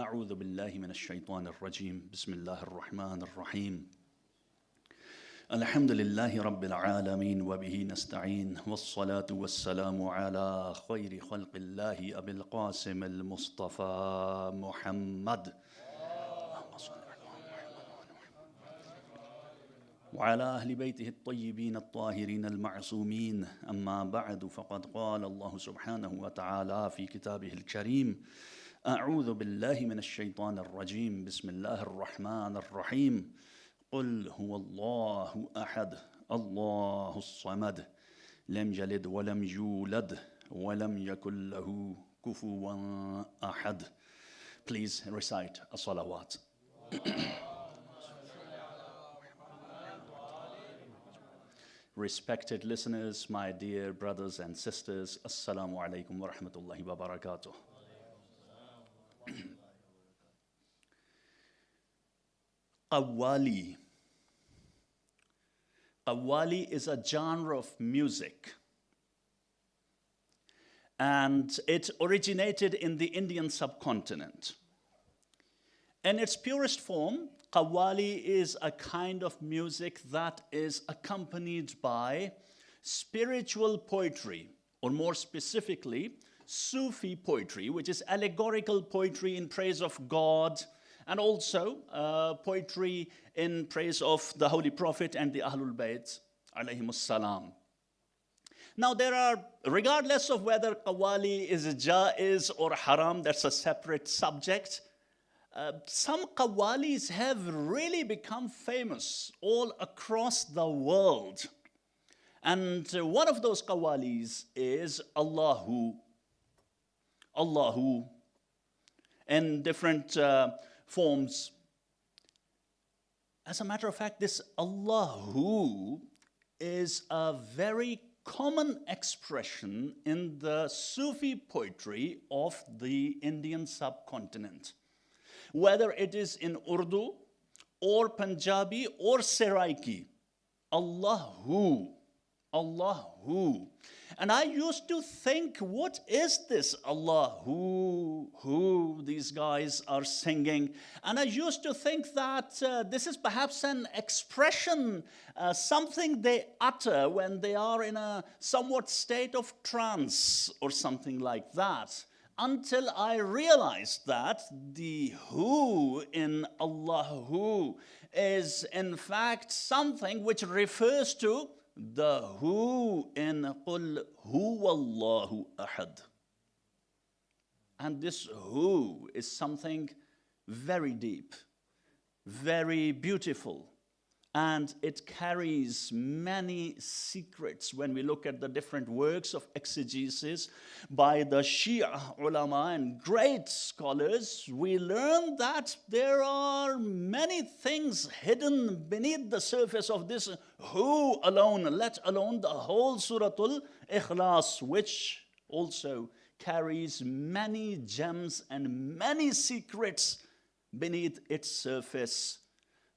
أعوذ بالله من الشيطان الرجيم بسم الله الرحمن الرحيم الحمد لله رب العالمين وبه نستعين والصلاة والسلام على خير خلق الله أبي القاسم المصطفى محمد وعلى أهل بيته الطيبين الطاهرين المعصومين أما بعد فقد قال الله سبحانه وتعالى في كتابه الكريم أعوذ بالله من الشيطان الرجيم بسم الله الرحمن الرحيم قل هو الله أحد الله الصمد لم يلد ولم يولد ولم يكن له كفوا أحد. Please recite a salawat. Respected listeners, my dear brothers and sisters, Assalamu alaikum wa rahmatullahi wa barakatuh. Qawwali. Qawwali is a genre of music, and it originated in the Indian subcontinent. In its purest form, Qawwali is a kind of music that is accompanied by spiritual poetry, or more specifically, Sufi poetry, which is allegorical poetry in praise of God, and also poetry in praise of the Holy Prophet and the Ahlul Bayt, alayhimus salam. Now there are, regardless of whether Qawwali is jaiz or haram, that's a separate subject, some Qawwalis have really become famous all across the world. And one of those Qawwalis is Allahu, Allahu, in different forms. As a matter of fact, this Allahu is a very common expression in the Sufi poetry of the Indian subcontinent. Whether it is in Urdu or Punjabi or Seraiki, Allahu, Allahu. And I used to think, what is this Allahu, who these guys are singing? And I used to think that this is perhaps an expression, something they utter when they are in a somewhat state of trance or something like that. Until I realized that the who in Allahu is in fact something which refers to the who in Qul Huwallahu Ahad. And this who is something very deep, very beautiful, and it carries many secrets. When we look at the different works of exegesis by the Shia ulama and great scholars, we learn that there are many things hidden beneath the surface of this who alone, let alone the whole Suratul Ikhlas, which also carries many gems and many secrets beneath its surface.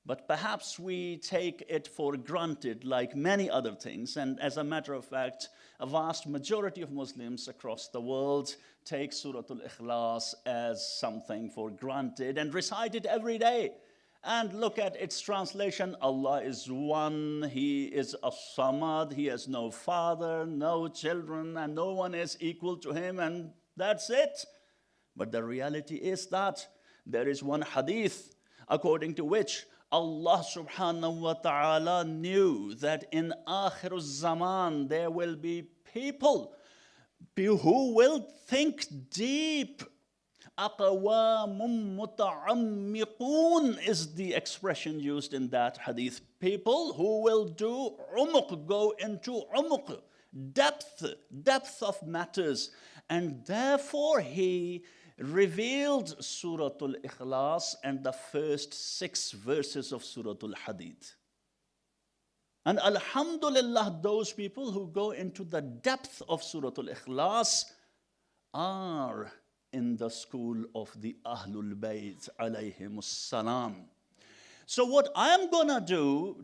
But perhaps we take it for granted like many other things. And as a matter of fact, a vast majority of Muslims across the world take Suratul Ikhlas as something for granted and recite it every day. And look at its translation. Allah is one, He is as-Samad, He has no father, no children, and no one is equal to Him, and that's it. But the reality is that there is one hadith according to which Allah subhanahu wa ta'ala knew that in Akhirul Zaman there will be people who will think deep. Aqwamun muta'ammiqun is the expression used in that hadith. People who will do umuq, go into umuq, depth of matters. And therefore He revealed Suratul Ikhlas and the first 6 verses of Suratul Hadid. And alhamdulillah, those people who go into the depth of Suratul Ikhlas are in the school of the Ahlul Bayt alayhimus salam. So what I am gonna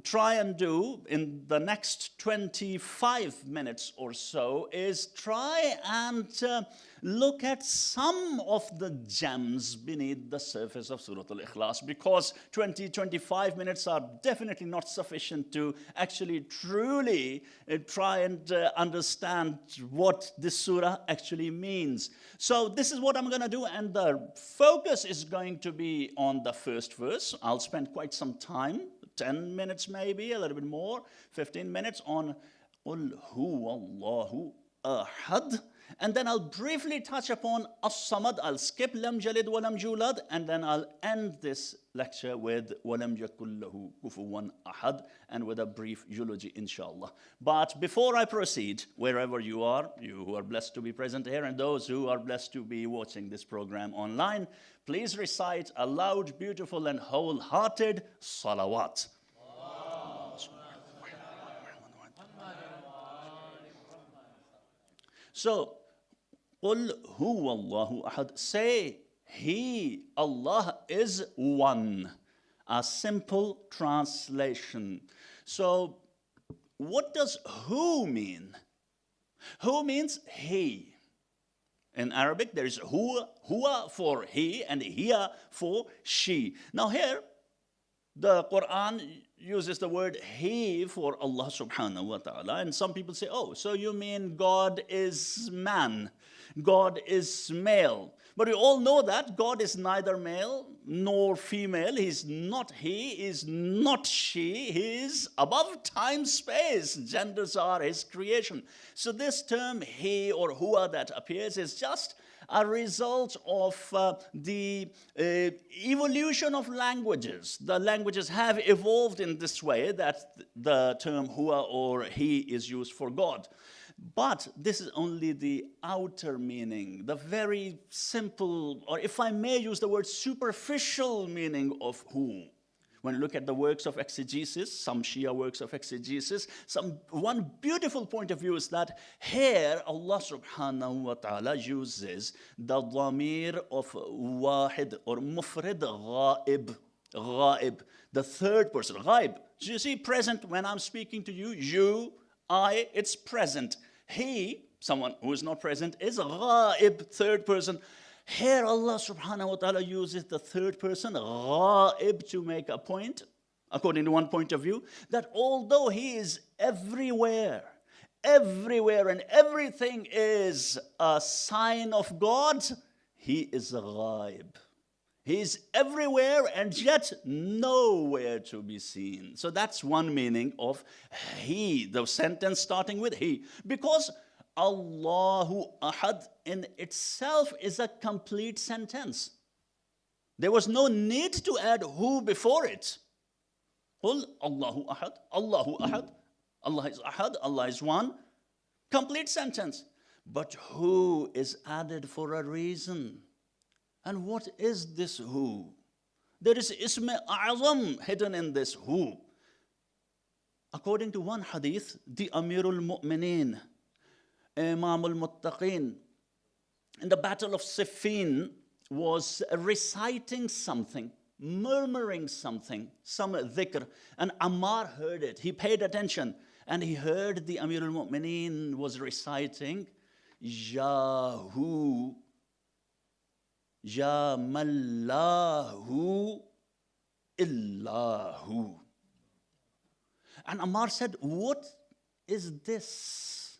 try and do in the next 25 minutes or so is try and look at some of the gems beneath the surface of Suratul Ikhlas, because 20-25 minutes are definitely not sufficient to actually truly try and understand what this surah actually means. So this is what I'm going to do, and the focus is going to be on the first verse. I'll spend quite some time, 10 minutes maybe, a little bit more, 15 minutes on Qul huwallahu ahad. And then I'll briefly touch upon as-samad. I'll skip lam jalid wa lam julad, and then I'll end this lecture with wa lam yakul lahu kufuwan ahad, and with a brief eulogy, inshallah. But before I proceed, wherever you are, you who are blessed to be present here, and those who are blessed to be watching this program online, please recite a loud, beautiful, and wholehearted salawat. So, Qul huwallahu ahad. Say, He, Allah, is one. A simple translation. So, what does who mean? Who means He. In Arabic, there is huwa for he and hiya for she. Now here, the Quran uses the word he for Allah subhanahu wa ta'ala. And some people say, oh, so you mean God is man, God is male. But we all know that God is neither male nor female. He's not he, is not she. He is above time, space. Genders are his creation. So this term he or huwa that appears is just a result of the evolution of languages. The languages have evolved in this way that the term huwa or he is used for God. But this is only the outer meaning, the very simple, or if I may use the word superficial meaning of who. When you look at the works of exegesis, some Shia works of exegesis, one beautiful point of view is that here Allah subhanahu wa ta'ala uses the dhamir of wahid or mufrid ghaib, the third person, ghaib. So you see, present when I'm speaking to you, you, I, it's present. He, someone who is not present, is ghaib, third person. Here Allah subhanahu wa ta'ala uses the third person, ghaib, to make a point, according to one point of view, that although He is everywhere, and everything is a sign of God, He is ghaib. He is everywhere and yet nowhere to be seen. So that's one meaning of He, the sentence starting with He. Because Allahu Ahad in itself is a complete sentence. There was no need to add who before it. Qul Allahu Ahad, Allahu Ahad, Allah is Ahad, Allah is one. Complete sentence. But who is added for a reason. And what is this who? There is Ism A'zam hidden in this who. According to one hadith, the Amirul Mu'mineen, Imam al-Muttaqeen, in the Battle of Siffin, was reciting something, murmuring something, some dhikr, and Ammar heard it. He paid attention, and he heard the Amir al-Mu'mineen was reciting, Yahu, Ya Mallahu, Illahu. And Ammar said, what is this?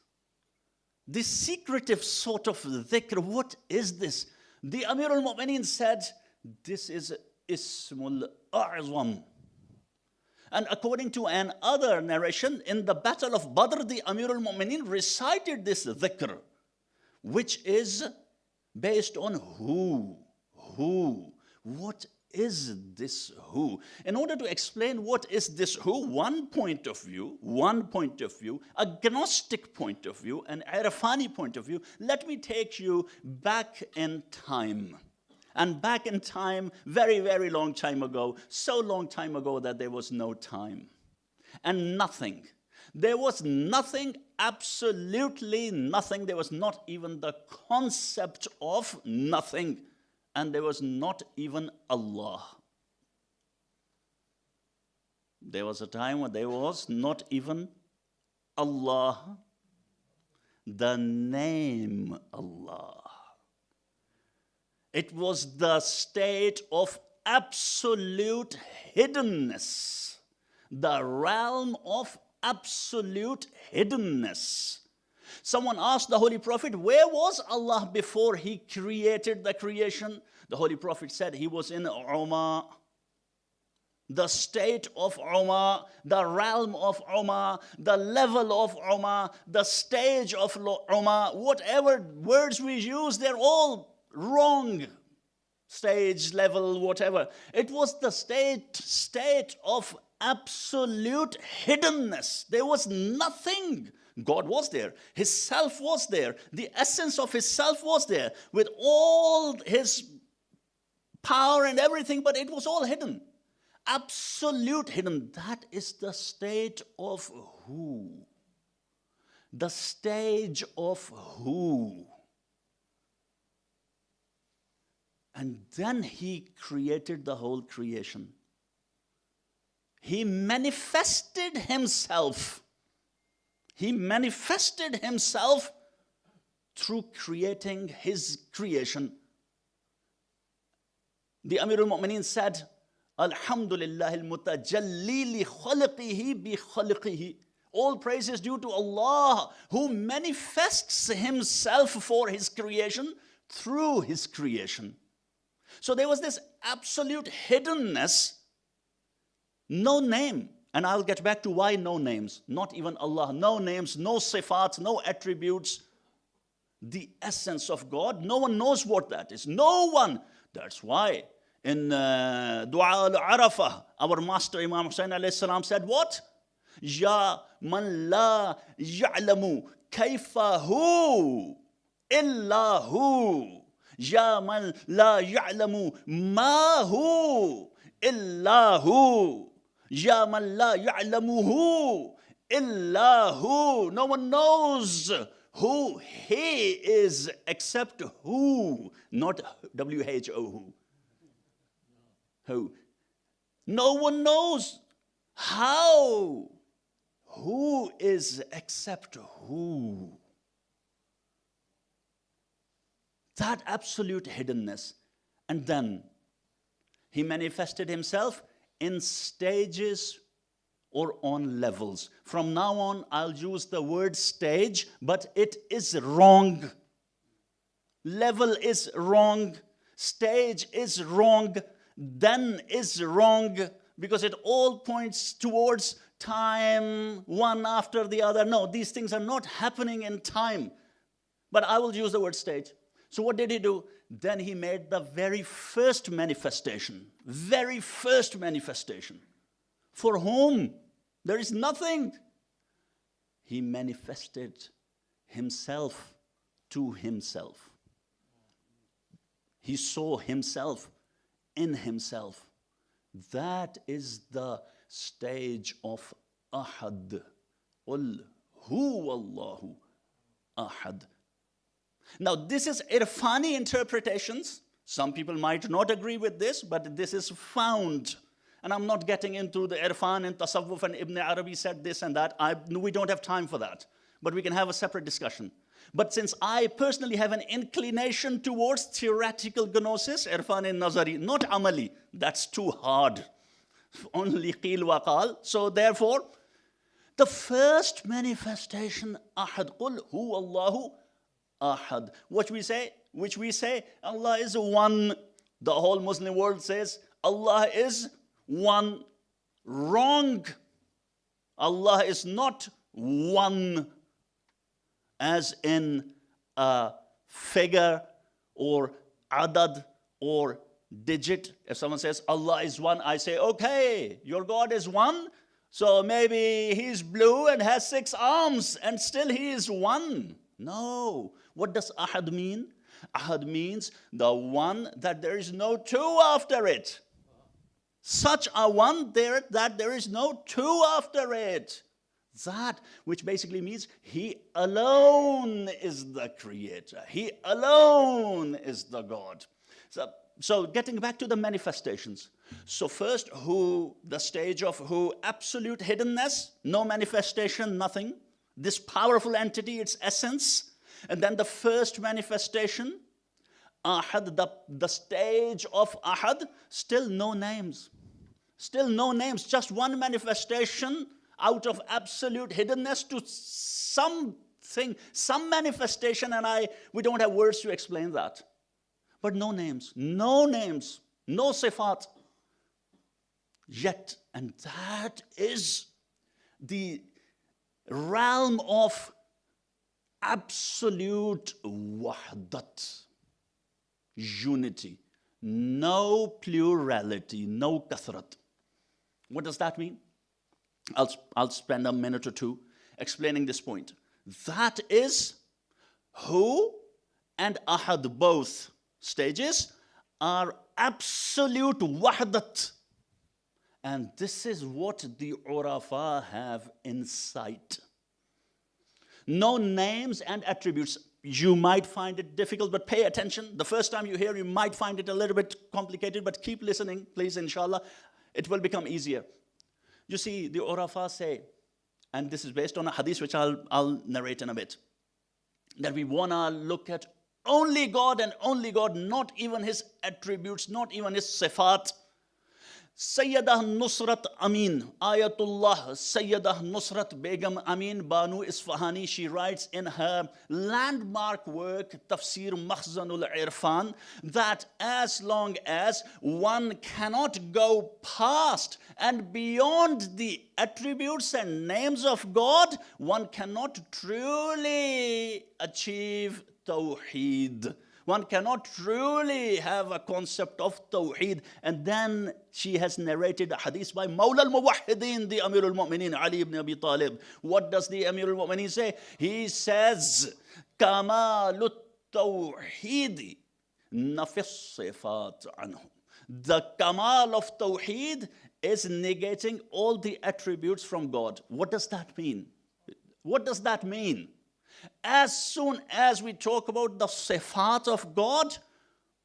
This secretive sort of dhikr, what is this? The Amir al-Mu'mineen said, this is Ismul A'zam. And according to another narration, in the Battle of Badr, the Amir al-Mu'mineen recited this dhikr, which is based on who. What is this who? In order to explain what is this who, one point of view, a gnostic point of view, an Irfani point of view, let me take you back in time. And back in time, very, very long time ago, so long time ago that there was no time. And nothing. There was nothing, absolutely nothing. There was not even the concept of nothing. And there was not even Allah. There was a time when there was not even Allah. The name Allah. It was the state of absolute hiddenness, the realm of absolute hiddenness. Someone asked the Holy Prophet, where was Allah before He created the creation? The Holy Prophet said he was in Umar, the state of Umar, the realm of Umar, the level of Umar, the stage of Umar. Whatever words we use, they're all wrong. Stage, level, whatever. It was the state of absolute hiddenness. There was nothing. God was there. His self was there. The essence of His self was there with all His power and everything, but it was all hidden. Absolute hidden. That is the state of who? The stage of who? And then He created the whole creation. He manifested Himself. He manifested Himself through creating His creation. The Amir al-Mu'mineen said, Alhamdulillah al-mutajalli li khaliqihi bi khaliqihi. All praise is due to Allah who manifests Himself for His creation through His creation. So there was this absolute hiddenness, no name. And I'll get back to why no names, not even Allah. No names, no sifats, no attributes. The essence of God, no one knows what that is. No one. That's why in Dua al-Arafah, our master Imam Hussain alayhi salam said what? Ya man la ya'lamu kayfahu illahu. Ya man la ya'lamu ma hu illahu. Ya man la ya'lamuhu illahu. No one knows who He is except who, not W-H-O who. No one knows how. Who is except who? That absolute hiddenness. And then He manifested Himself in stages or on levels. From now on, I'll use the word stage, but it is wrong. Level is wrong. Stage is wrong. Then is wrong, because it all points towards time, one after the other. No, these things are not happening in time. But I will use the word stage. So what did He do? Then He made the very first manifestation. Very first manifestation. For whom? There is nothing. He manifested Himself to Himself. He saw Himself in Himself. That is the stage of Ahad. Qul huwa Allahu Ahad. Now this is Irfani interpretations. Some people might not agree with this, but this is found. And I'm not getting into the Irfan and Tasawwuf and Ibn Arabi said this and that. We don't have time for that. But we can have a separate discussion. But since I personally have an inclination towards theoretical gnosis, Irfan and Nazari, not Amali, that's too hard. Only Qil wa Qal. So therefore, the first manifestation, Ahad, Qul huwa Allahu Ahad. Which we say, Allah is one. The whole Muslim world says, Allah is one. Wrong. Allah is not one, as in a figure or adad or digit. If someone says Allah is one, I say, okay, your God is one, so maybe He's blue and has 6 arms and still He is one. No. What does Ahad mean? Ahad means the one that there is no two after it. Such a one there that there is no two after it. That, which basically means He alone is the creator. He alone is the God. So getting back to the manifestations. So first, who, the stage of who, absolute hiddenness, no manifestation, nothing. This powerful entity, its essence. And then the first manifestation, Ahad, the stage of Ahad, still no names. Still no names, just one manifestation out of absolute hiddenness to something, some manifestation, and we don't have words to explain that. But no names, no sifat. Yet, and that is the realm of absolute wahdat, unity, no plurality, no kathrat. What does that mean? I'll spend a minute or two explaining this point. That is Hu and Ahad, both stages, are absolute wahdat. And this is what the Urafa have in sight. No names and attributes. You might find it difficult, but pay attention. The first time you hear, you might find it a little bit complicated, but keep listening, please, inshallah. It will become easier. You see, the Urafa say, and this is based on a hadith which I'll narrate in a bit, that we want to look at only God and only God, not even His attributes, not even His sifat. Sayyidah Nusrat Amin, Ayatullah Sayyidah Nusrat Begum Amin Banu Isfahani, she writes in her landmark work, Tafsir Makhzanul Irfan, that as long as one cannot go past and beyond the attributes and names of God, one cannot truly achieve Tawheed. One cannot truly have a concept of Tawheed. And then she has narrated a hadith by Mawla al-Muwahhidin, the Amir al-Mu'mineen, Ali ibn Abi Talib. What does the Amir al-Mu'mineen say? He says, Kamalut Tawheedi nafis sifat anhu. The Kamal of Tawheed is negating all the attributes from God. What does that mean? What does that mean? As soon as we talk about the sifat of God,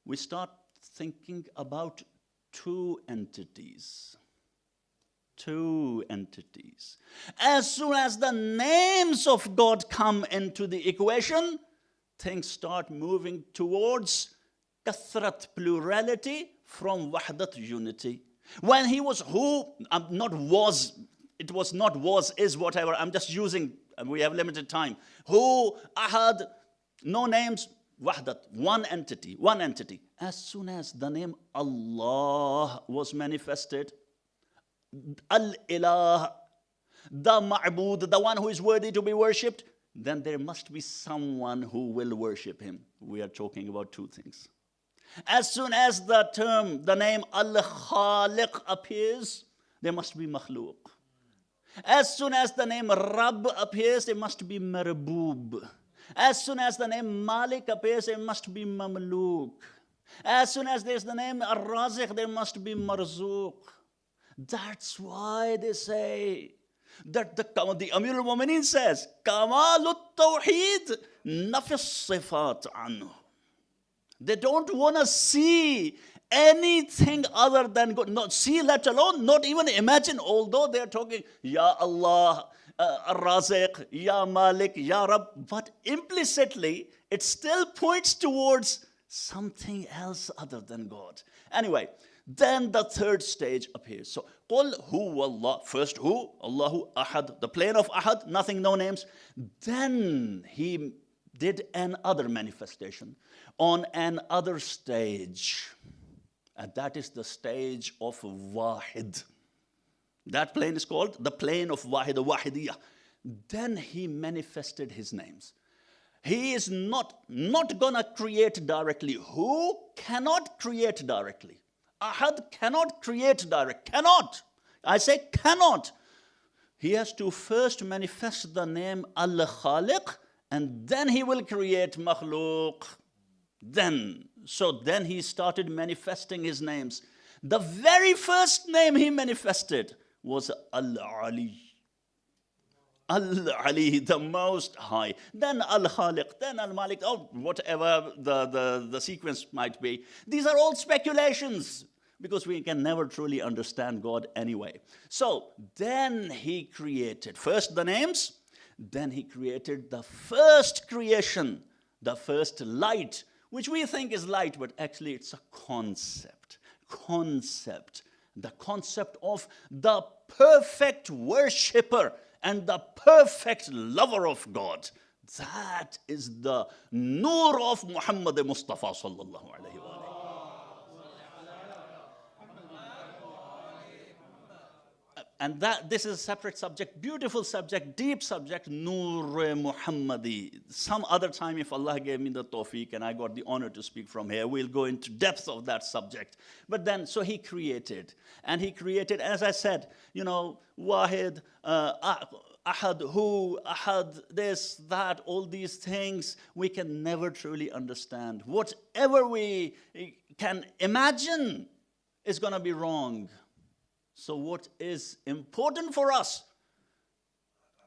we start thinking about two entities. Two entities. As soon as the names of God come into the equation, things start moving towards kathrat, plurality, from wahdat, unity. When he was it was not was, is, whatever, I'm just using, we have limited time. Hu, Ahad, no names, wahdat, one entity. As soon as the name Allah was manifested, al-Ilah, the Ma'bud, the one who is worthy to be worshipped, then there must be someone who will worship him. We are talking about two things. As soon as the name al-Khaliq appears, there must be makhluq. As soon as the name Rabb appears, there must be Marboob. As soon as the name Malik appears, there must be Mamluk. As soon as there's the name Ar-Raziq, there must be Marzuq. That's why they say that the Amir al-Mu'mineen says, Kamalut Tawheed nafis sifat anhu. They don't want to see anything other than God. Not see, let alone, not even imagine, although they're talking, Ya Allah, Ar-Raziq, Ya Malik, Ya Rabb, but implicitly, it still points towards something else other than God. Anyway, then the third stage appears. So, Qul Hu Allah, first Hu, Allahu Ahad, the plane of Ahad, nothing, no names. Then he did another manifestation on another stage. And that is the stage of Wahid. That plane is called the plane of Wahid, Wahidiyah. Then he manifested his names. He is not gonna create directly. Who cannot create directly? Ahad cannot create direct. Cannot. I say cannot. He has to first manifest the name Al-Khaliq, and then he will create Makhluq. Then he started manifesting his names. The very first name he manifested was Al-Ali. Al-Ali, the Most High. Then Al-Khaliq, then Al-Malik, or whatever the sequence might be. These are all speculations, because we can never truly understand God anyway. So then he created first the names, then he created the first creation, the first light, which we think is light, but actually it's a concept. The concept of the perfect worshipper and the perfect lover of God. That is the Noor of Muhammad Mustafa sallallahu alayhi wa alayhi. And this is a separate subject, beautiful subject, deep subject, Noor Muhammadi. Some other time, if Allah gave me the tawfiq and I got the honor to speak from here, we'll go into depth of that subject. But then, so he created, as I said, Wahid, Ahad, Hu, Ahad, this, that, all these things, we can never truly understand. Whatever we can imagine is going to be wrong. So what is important for us?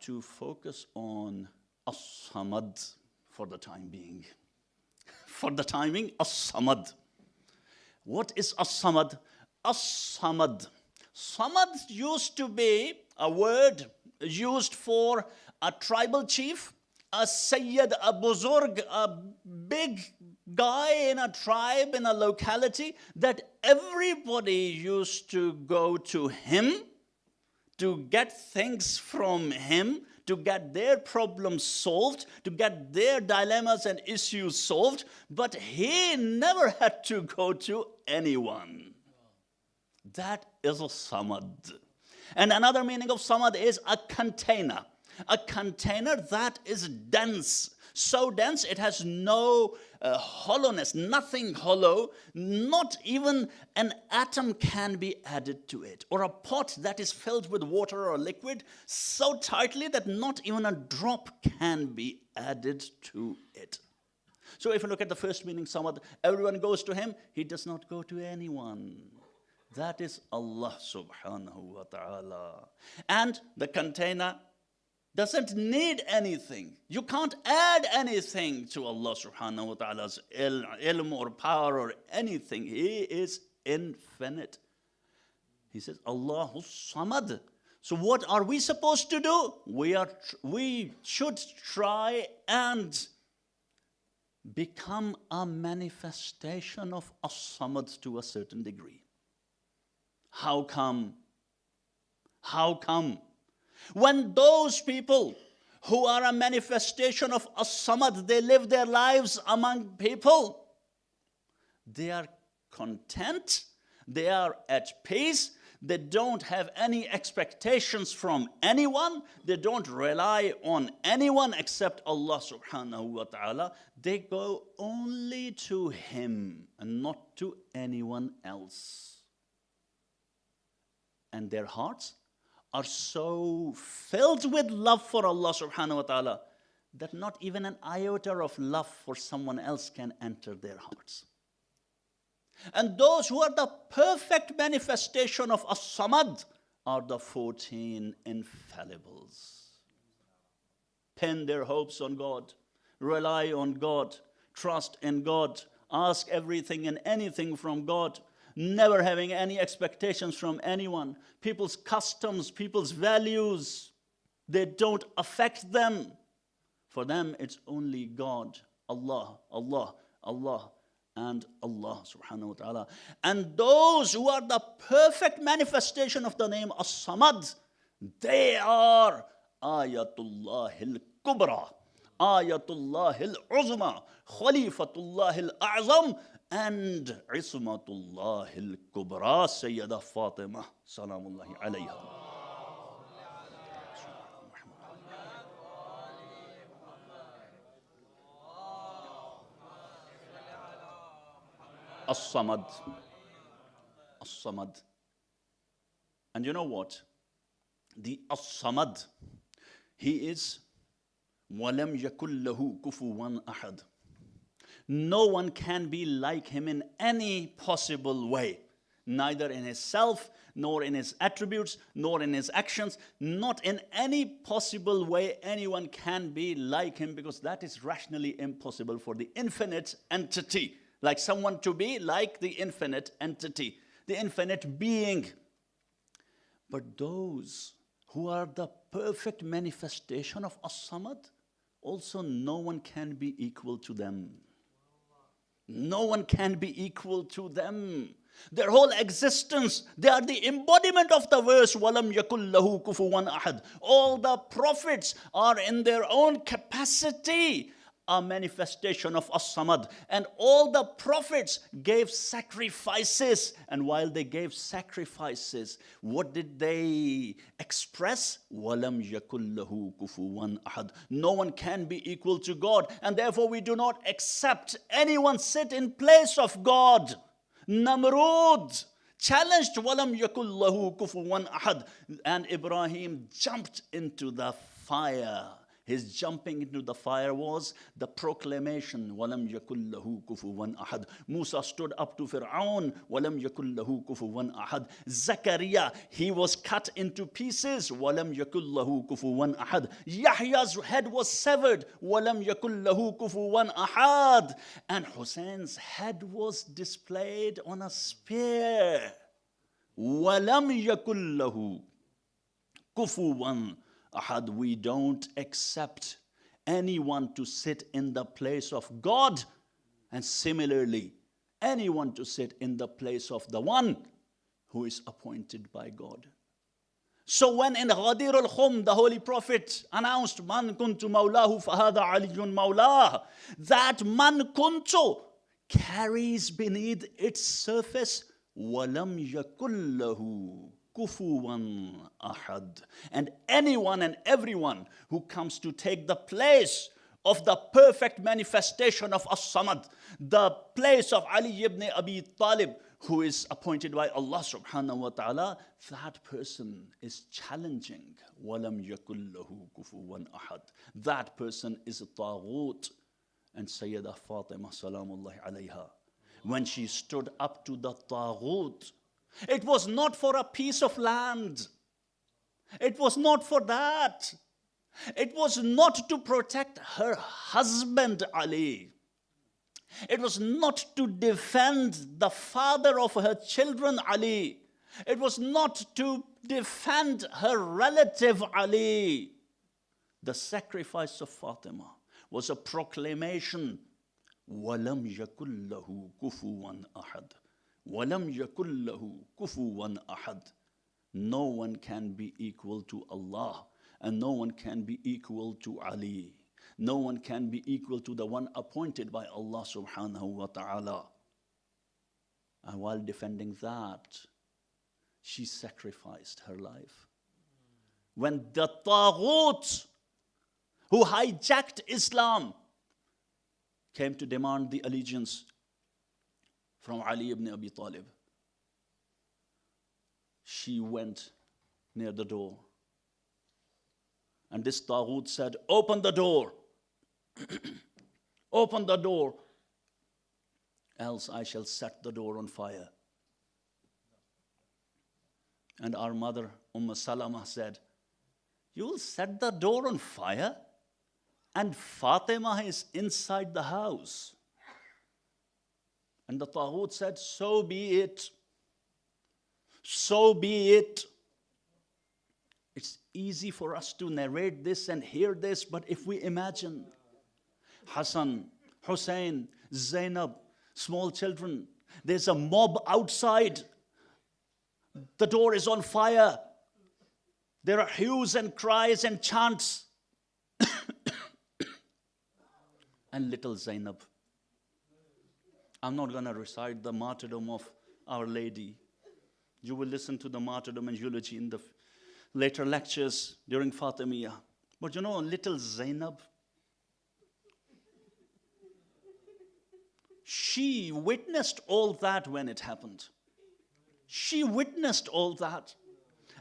To focus on As-Samad for the time being. For the timing, As-Samad. What is As-Samad? As-Samad. Samad used to be a word used for a tribal chief, a Sayyed, a Buzurg, a big guy in a tribe, in a locality, that everybody used to go to him to get things from him, to get their problems solved, to get their dilemmas and issues solved, but he never had to go to anyone. That is a Samad. And another meaning of Samad is a container. A container that is dense. So dense, it has no hollowness, nothing hollow, not even an atom can be added to it. Or a pot that is filled with water or liquid so tightly that not even a drop can be added to it. So if you look at the first meaning, Samad, everyone goes to him, he does not go to anyone. That is Allah subhanahu wa ta'ala. And the container doesn't need anything. You can't add anything to Allah subhanahu wa ta'ala's ilm or power or anything. He is infinite. He says, Allahu Samad. So what are we supposed to do? We should try and become a manifestation of As-Samad to a certain degree. How come? How come? When those people who are a manifestation of As-Samad, they live their lives among people, they are content, they are at peace, they don't have any expectations from anyone, they don't rely on anyone except Allah subhanahu wa ta'ala, they go only to Him and not to anyone else. And their hearts are so filled with love for Allah subhanahu wa ta'ala that not even an iota of love for someone else can enter their hearts. And those who are the perfect manifestation of As-Samad are the 14 infallibles. Pin their hopes on God, rely on God, trust in God, ask everything and anything from God, never having any expectations from anyone. People's customs, people's values, they don't affect them. For them, it's only God, Allah, Allah, Allah, and Allah subhanahu wa ta'ala. And those who are the perfect manifestation of the name As-Samad, they are Ayatullah al-Kubra, Ayatullah al-Uzma, Khalifatullah al-A'zam, and Ismatullah al-Kubra, Sayyida Fatima, salamullahi alayha. As-Samad. As-Samad. And you know what? The As-Samad, he is وَلَمْ يَكُلْ لَهُ كُفُوًا أَحَدٌ. No one can be like him in any possible way. Neither in his self, nor in his attributes, nor in his actions. Not in any possible way anyone can be like him, because that is rationally impossible for the infinite entity. Like someone to be like the infinite entity, the infinite being. But those who are the perfect manifestation of As-Samad, also no one can be equal to them. No one can be equal to them. Their whole existence, they are the embodiment of the verse, وَلَمْ يَكُنْ لَهُ كُفُوًا أَحَدٌ. All the prophets are in their own capacity a manifestation of As-Samad. And all the prophets gave sacrifices. And while they gave sacrifices, what did they express? وَلَمْ يَكُنْ لَهُ كُفُوًا أَحَدٌ. No one can be equal to God. And therefore we do not accept anyone sit in place of God. Namrud challenged وَلَمْ يَكُنْ لَهُ كُفُوًا أَحَدٌ. And Ibrahim jumped into the fire. His jumping into the fire was the proclamation, وَلَمْ يَكُنْ لَهُ كُفُوًا أَحَدٌ. Musa stood up to Fir'aun, وَلَمْ يَكُنْ لَهُ كُفُوًا أَحَدٌ. Zakaria, he was cut into pieces, وَلَمْ يَكُنْ لَهُ كُفُوًا أَحَدٌ. Yahya's head was severed, وَلَمْ يَكُنْ لَهُ كُفُوًا أَحَدٌ. And Hussein's head was displayed on a spear. وَلَمْ يَكُنْ لَهُ كُفُوًا أحد. We don't accept anyone to sit in the place of God, and similarly, anyone to sit in the place of the one who is appointed by God. So when in Ghadir al-Khum, the Holy Prophet announced, Man kuntu mawlahu fahada aliyun mawlah, that man kuntu carries beneath its surface walam yakul lahu kufuwan ahad. And anyone and everyone who comes to take the place of the perfect manifestation of As-Samad, the place of Ali ibn Abi Talib, who is appointed by Allah subhanahu wa ta'ala, that person is challenging walam yakul lahu kufuwan ahad. That person is a taghut. And Sayyidah Fatima salamullahi alayha, when she stood up to the taghut, it was not for a piece of land. It was not for that. It was not to protect her husband Ali. It was not to defend the father of her children Ali. It was not to defend her relative Ali. The sacrifice of Fatima was a proclamation, وَلَمْ يَكُنْ لَهُ كُفُوًا أَحَدٌ. وَلَمْ يَكُنْ لَهُ كُفُوًا أَحَدٌ. No one can be equal to Allah, and no one can be equal to Ali. No one can be equal to the one appointed by Allah subhanahu wa ta'ala. And while defending that, she sacrificed her life. When the Taghut, who hijacked Islam, came to demand the allegiance from Ali ibn Abi Talib, she went near the door. And this Taghut said, open the door. Open the door, else I shall set the door on fire. And our mother, Salama, said, you will set the door on fire? And Fatima is inside the house. And the Taghut said, so be it. So be it. It's easy for us to narrate this and hear this, but if we imagine Hassan, Hussein, Zainab, small children, there's a mob outside, the door is on fire, there are hues and cries and chants, and little Zainab. I'm not going to recite the martyrdom of Our Lady. You will listen to the martyrdom and eulogy in the later lectures during Fatimiyah. But you know, little Zainab, she witnessed all that when it happened. She witnessed all that.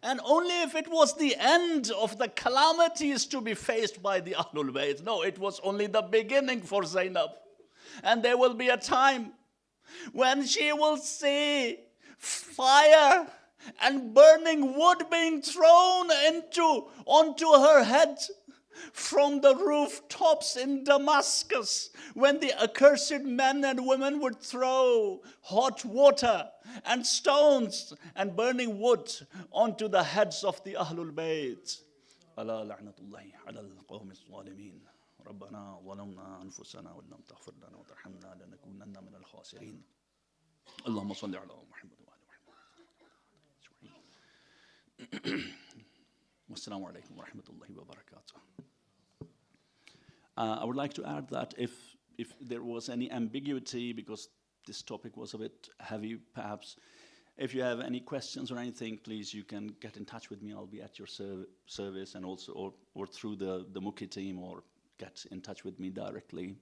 And only if it was the end of the calamities to be faced by the Ahlul Bayt. No, it was only the beginning for Zainab. And there will be a time when she will see fire and burning wood being thrown onto her head from the rooftops in Damascus, when the accursed men and women would throw hot water and stones and burning wood onto the heads of the Ahlul Bayt. Ala la'natullahi ala al-qawmi al-zalimin. ربنا ظلمنا أنفسنا وإن لم تغفر لنا وترحمنا لنكونن من الخاسرين اللهم صل على محمد وعلى محمد والسلام عليكم ورحمة الله وبركاته. I would like to add that if there was any ambiguity, because this topic was a bit heavy perhaps, if you have any questions or anything, please you can get in touch with me. I'll be at your service, and also or through the Mukhi team, or get in touch with me directly.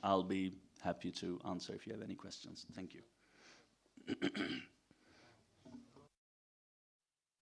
I'll be happy to answer if you have any questions. Thank you.